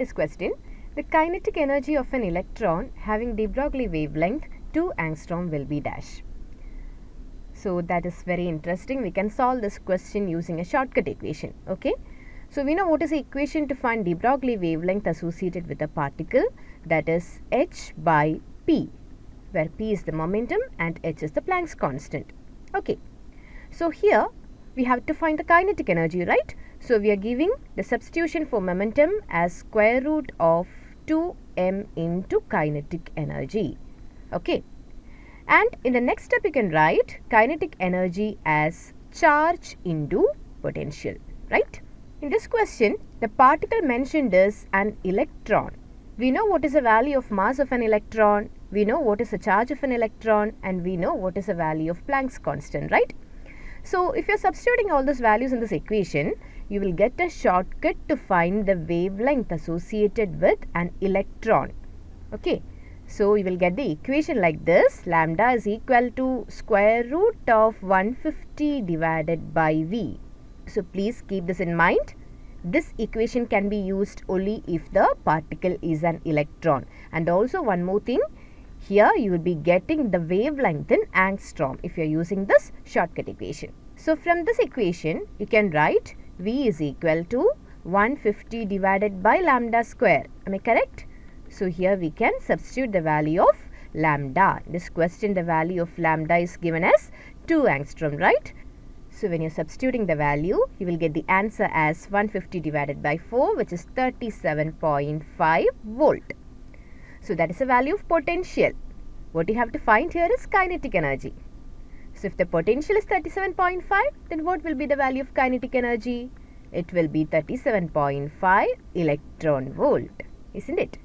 this question. The kinetic energy of an electron having de Broglie wavelength 2 angstrom will be dash. So that is very interesting. We can solve this question using a shortcut equation. Okay. So we know what is the equation to find de Broglie wavelength associated with a particle, that is h by p, where p is the momentum and h is the Planck's constant. Okay. So here we have to find the kinetic energy, right? So we are giving the substitution for momentum as square root of 2m into kinetic energy. Okay. And in the next step you can write kinetic energy as charge into potential, right? In this question, the particle mentioned is an electron. We know what is the value of mass of an electron, we know what is the charge of an electron, and we know what is the value of Planck's constant, right? So if you are substituting all those values in this equation, you will get a shortcut to find the wavelength associated with an electron. Okay. So you will get the equation like this: lambda is equal to square root of 150 divided by V. So please keep this in mind. This equation can be used only if the particle is an electron. And also one more thing, here you will be getting the wavelength in angstrom if you are using this shortcut equation. So from this equation you can write V is equal to 150 divided by lambda square. Am I correct? So here we can substitute the value of lambda. In this question the value of lambda is given as 2 angstrom, right? So when you are substituting the value, you will get the answer as 150 divided by 4, which is 37.5 volt. So that is the value of potential. What you have to find here is kinetic energy. So if the potential is 37.5, then what will be the value of kinetic energy? It will be 37.5 electron volt, isn't it?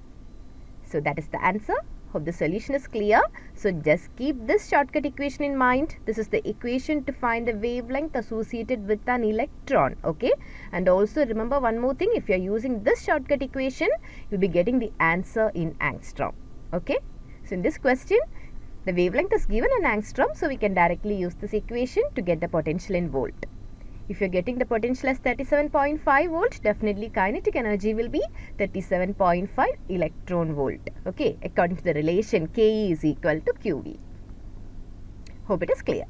So that is the answer. Hope the solution is clear. So just keep this shortcut equation in mind. This is the equation to find the wavelength associated with an electron. Okay. And also remember one more thing. If you are using this shortcut equation, you will be getting the answer in angstrom. Okay. So in this question, the wavelength is given in angstrom. So we can directly use this equation to get the potential in volt. If you are getting the potential as 37.5 volt, definitely kinetic energy will be 37.5 electron volt. Okay, according to the relation KE is equal to QV. Hope it is clear.